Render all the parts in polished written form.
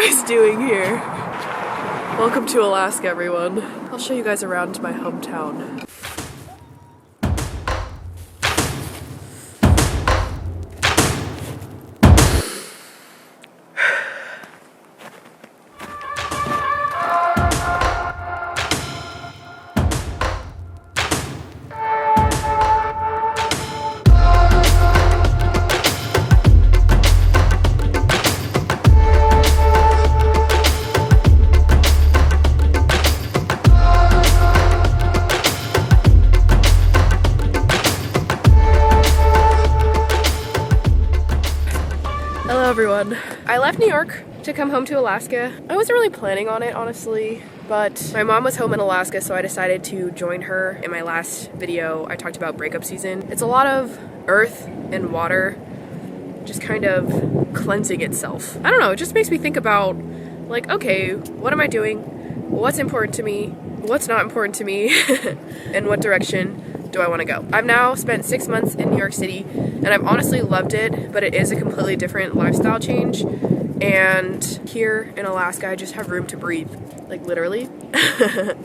guys doing here? Welcome to Alaska, everyone. I'll show you guys around my hometown. Hello everyone. I left New York to come home to Alaska. I wasn't really planning on it, honestly, but my mom was home in Alaska, so I decided to join her. In my last video, I talked about breakup season. It's a lot of earth and water just kind of cleansing itself. I don't know, it just makes me think about, like, okay, what am I doing? What's important to me? What's not important to me? And what direction do I want to go? I've now spent 6 months in New York City and I've honestly loved it, but it is a completely different lifestyle change. And here in Alaska, I just have room to breathe, like literally. You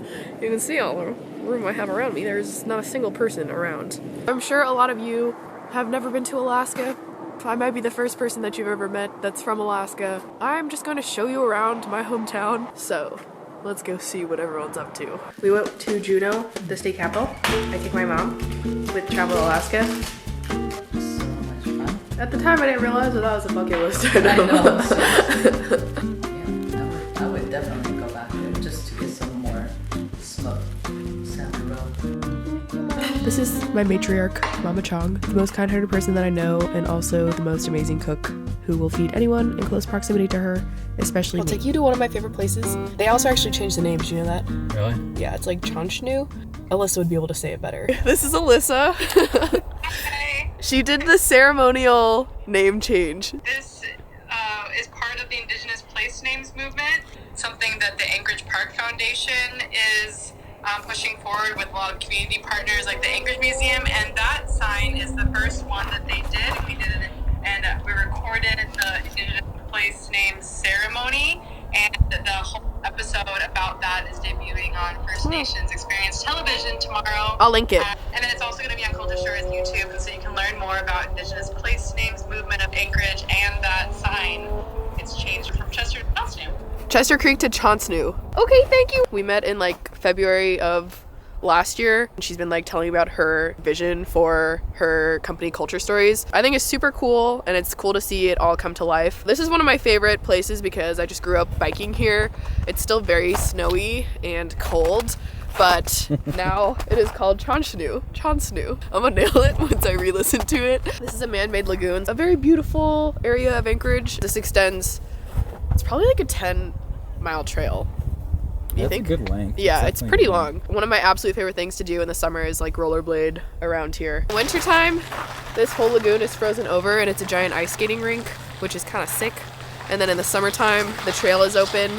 can see all the room I have around me. There's not a single person around. I'm sure a lot of you have never been to Alaska. I might be the first person that you've ever met that's from Alaska. I'm just going to show you around my hometown. So let's go see what everyone's up to. We went to Juneau, the state capital. I took my mom with Travel Alaska. So much fun. At the time, I didn't realize that was a bucket list I item. know. Yeah, I would definitely go back there just to get some more smoke. This is my matriarch, Mama Chong, the most kind-hearted person that I know, and also the most amazing cook who will feed anyone in close proximity to her, especially me. I'll take you to one of my favorite places. They also actually changed the name, did you know that? Really? Yeah, it's like Chonchnu. Alyssa would be able to say it better. This is Alyssa. Hi. She did the ceremonial name change. This is part of the Indigenous place names movement, something that the Anchorage Park Foundation is pushing forward with a lot of community partners like the Anchorage Museum, and that sign is the first one that they did. We did it, and we recorded the Indigenous place names ceremony, and the whole episode about that is debuting on First Nations Experience Television tomorrow. I'll link it. And then it's also going to be on Culture Stories YouTube, and so you can learn more about Indigenous place names movement of Anchorage and that sign. It's changed from Chester to Chonchnu. Chester Creek to Chonchnu. Okay, thank you. We met in like February of last year. She's been like telling me about her vision for her company Culture Stories. I think it's super cool, and it's cool to see it all come to life. This is one of my favorite places because I just grew up biking here. It's still very snowy and cold, but now it is called Chonchnu. Chonchnu. I'm gonna nail it once I re-listen to it. This is a man-made lagoon, a very beautiful area of Anchorage. This extends, it's probably like a 10-mile trail. You That's think? a good length. Yeah, it's definitely pretty good. long. One of my absolute favorite things to do in the summer is like rollerblade around here. Wintertime, this whole lagoon is frozen over and it's a giant ice skating rink, which is kind of sick. And then in the summertime, the trail is open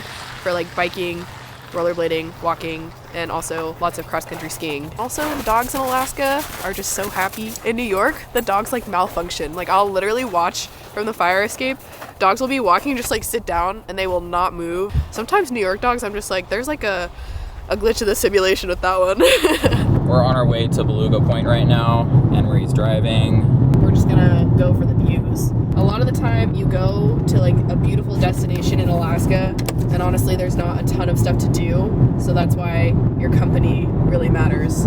for like biking, rollerblading, walking, and also lots of cross-country skiing. Also, the dogs in Alaska are just so happy. In New York, the dogs like malfunction. Like I'll literally watch from the fire escape. Dogs will be walking, just like sit down, and they will not move. Sometimes New York dogs, I'm just like, there's like a glitch in the simulation with that one. We're on our way to Beluga Point right now. Anne-Marie's driving. We're just gonna go for the views. A lot of the time you go to like a beautiful destination in Alaska, and honestly there's not a ton of stuff to do, so that's why your company really matters.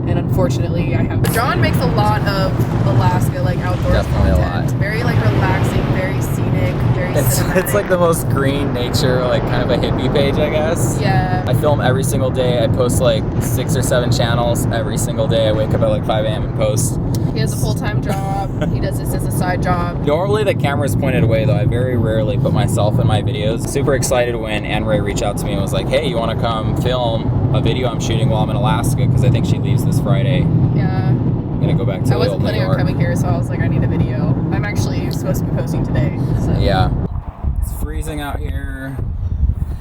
And unfortunately I have. John makes a lot of Alaska like outdoors Definitely a content. lot. Very like relaxing, very scenic, very cinematic. It's like the most green nature, like kind of a hippie page, I guess. Yeah. I film every single day. I post like 6 or 7 channels every single day. I wake up at like 5 a.m. and post. He has a full-time job. He does this as a side job. Normally the camera's pointed away though. I very rarely put myself in my videos. Super excited when Anne-Marie reached out to me and was like, hey, you want to come film a video I'm shooting while I'm in Alaska? Because I think she leaves this Friday. Yeah. I'm gonna go back to I wasn't New planning on York. coming here, so I was like, I need a video. I'm actually supposed to be posting today. So. Yeah. It's freezing out here.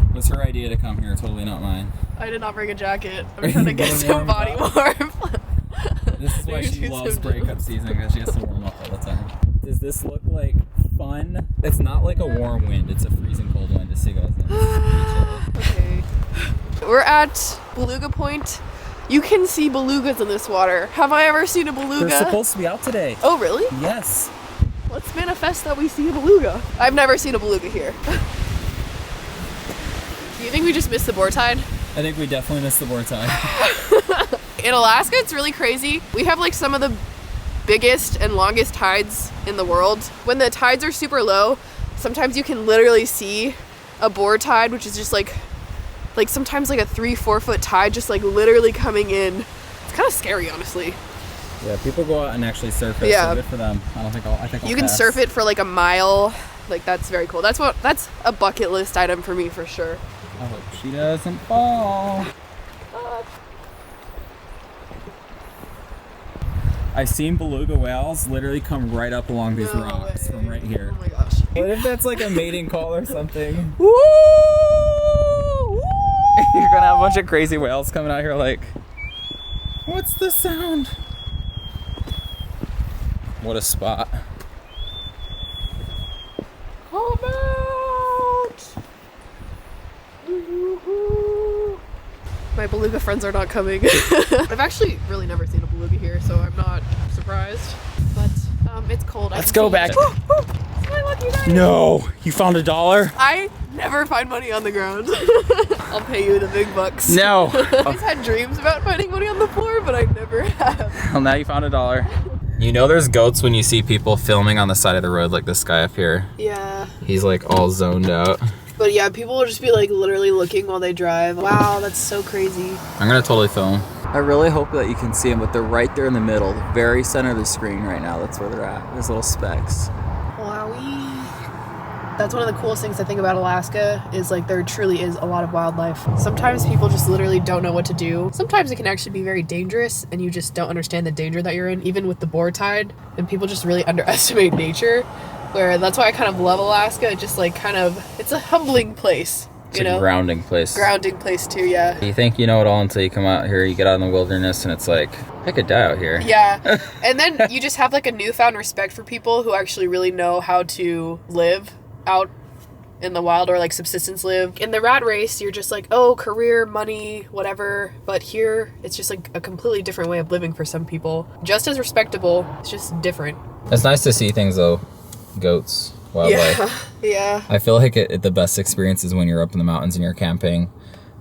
It was her idea to come here, totally not mine. I did not bring a jacket. I'm trying to get Getting some warmed body up. warmth. This is why she loves breakup season, because she has to warm up all the time. Does this look like fun? It's not like a warm wind, it's a freezing cold wind to see guys. Okay. We're at Beluga Point. You can see belugas in this water. Have I ever seen a beluga? They're supposed to be out today. Oh, really? Yes. Let's manifest that we see a beluga. I've never seen a beluga here. Do you think we just missed the boar tide? I think we definitely missed the boar tide. In Alaska, it's really crazy. We have like some of the biggest and longest tides in the world. When the tides are super low, sometimes you can literally see a boar tide, which is just like sometimes like a 3-4 foot tide just like literally coming in. It's kind of scary, honestly. Yeah, people go out and actually surf it. Yeah. So good for them. I think I'll You can pass. surf it for like a mile. Like that's very cool. That's a bucket list item for me for sure. I hope she doesn't fall. I've seen beluga whales literally come right up along these rocks from right here. Oh my gosh. What if that's like a mating call or something? Woo! You're gonna have a bunch of crazy whales coming out here like, what's the sound? What a spot. Come out! My beluga friends are not coming. I've actually really never seen a beluga here, so I'm not surprised. But it's cold. Let's go back. It's my lucky day. No, you found $1? I never find money on the ground. I'll pay you the big bucks. No. I've had dreams about finding money on the floor, but I never have. Well, now you found $1. You know there's goats when you see people filming on the side of the road like this guy up here. Yeah. He's like all zoned out. But yeah, people will just be like literally looking while they drive. Wow, that's so crazy. I'm gonna totally film. I really hope that you can see them, but they're right there in the middle, the very center of the screen right now. That's where they're at. Those little specks. Wowie. That's one of the coolest things I think about Alaska is like there truly is a lot of wildlife. Sometimes people just literally don't know what to do. Sometimes it can actually be very dangerous and you just don't understand the danger that you're in, even with the boar tide. And people just really underestimate nature. Where that's why I kind of love Alaska. It just like kind of, it's a humbling place. It's a grounding place. Grounding place too, yeah. You think you know it all until you come out here, you get out in the wilderness and it's like, I could die out here. Yeah. And then you just have like a newfound respect for people who actually really know how to live out in the wild or like subsistence live. In the rat race, you're just like, oh, career, money, whatever. But here, it's just like a completely different way of living for some people. Just as respectable, it's just different. It's nice to see things though. Goats, wildlife. Yeah. I feel like the best experience is when you're up in the mountains and you're camping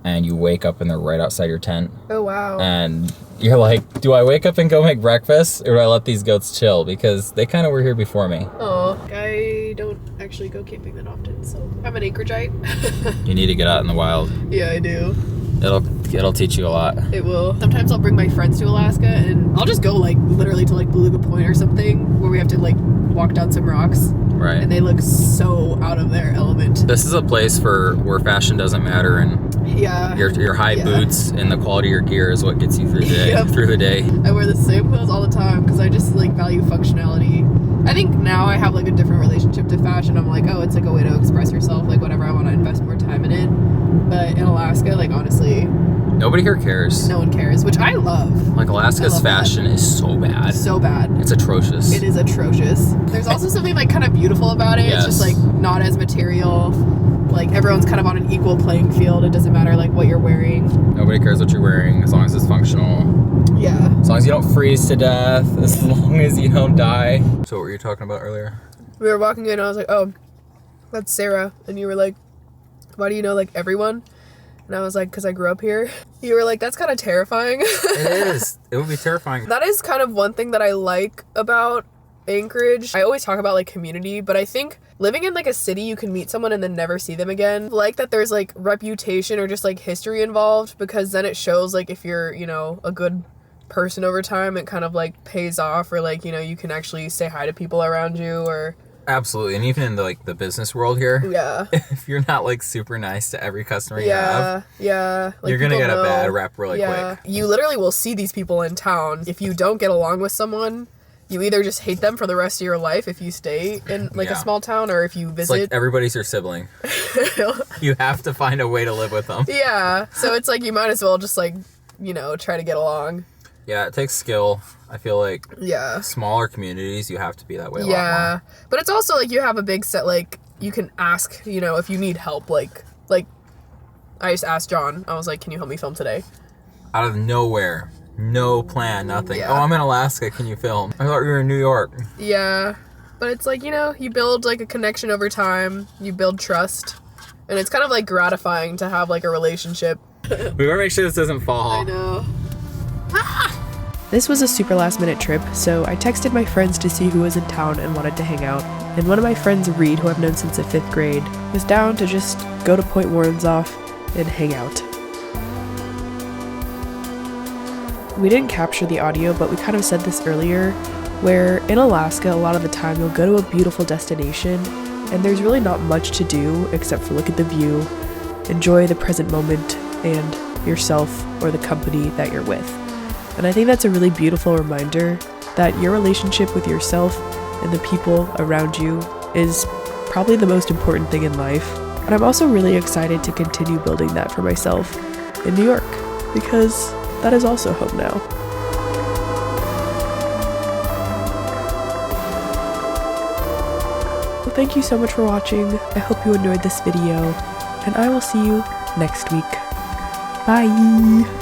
and you wake up and they're right outside your tent. Oh, wow. And you're like, do I wake up and go make breakfast or do I let these goats chill? Because they kind of were here before me. Oh, I don't actually go camping that often, so I'm an Anchorageite. You need to get out in the wild. Yeah, I do. It'll teach you a lot. It will. Sometimes I'll bring my friends to Alaska and I'll just go like literally to like Beluga Point or something where we have to like walk down some rocks. Right. And they look so out of their element. This is a place where fashion doesn't matter and Yeah. your high boots and the quality of your gear is what gets you through the day. Yep. Through the day. I wear the same clothes all the time because I just like value functionality. I think now I have like a different relationship to fashion. I'm like, oh, it's like a way to express yourself, like whatever, I want to invest more time in it. But in Alaska, like honestly, nobody here cares. no one cares, which I love. Like Alaska's fashion is so bad. So bad. It's atrocious. It is atrocious. There's also something like kind of beautiful about it. Yes. It's just like not as material. Like everyone's kind of on an equal playing field. It doesn't matter like what you're wearing. Nobody cares what you're wearing as long as it's functional. Yeah. As long as you don't freeze to death. As long as you don't die. So what were you talking about earlier? We were walking in and I was like, oh, that's Sarah. And you were like, why do you know like everyone? And I was like, because I grew up here. You were like, that's kind of terrifying. It is. It would be terrifying. That is kind of one thing that I like about Anchorage. I always talk about like community, but I think living in like a city you can meet someone and then never see them again. Like that there's like reputation or just like history involved because then it shows like if you're, you know, a good person over time, it kind of like pays off or like, you know, you can actually say hi to people around you or... Absolutely. And even in the business world here, Yeah. if you're not like super nice to every customer you Yeah, have, yeah. Like, you're gonna people get a know. bad rep really quick. You literally will see these people in town. If you don't get along with someone, you either just hate them for the rest of your life if you stay in like a small town or if you It's like visit. everybody's your sibling. You have to find a way to live with them. Yeah. So it's like you might as well just like, you know, try to get along. Yeah, it takes skill. I feel like Yeah. smaller communities, you have to be that way a lot Yeah. more. But it's also like you have a big set, like you can ask, you know, if you need help, like I just asked John, I was like, can you help me film today? Out of nowhere. No plan, nothing. Yeah. Oh, I'm in Alaska, can you film? I thought you were in New York. Yeah. But it's like, you know, you build like a connection over time, you build trust, and it's kind of like gratifying to have like a relationship. We better make sure this doesn't fall. I know. This was a super last minute trip, so I texted my friends to see who was in town and wanted to hang out. And one of my friends, Reed, who I've known since the 5th grade, was down to just go to Point Warrenzoff and hang out. We didn't capture the audio, but we kind of said this earlier, where in Alaska, a lot of the time you'll go to a beautiful destination, and there's really not much to do except for look at the view, enjoy the present moment, and yourself or the company that you're with. And I think that's a really beautiful reminder that your relationship with yourself and the people around you is probably the most important thing in life. And I'm also really excited to continue building that for myself in New York, because that is also home now. Well, thank you so much for watching. I hope you enjoyed this video, and I will see you next week. Bye!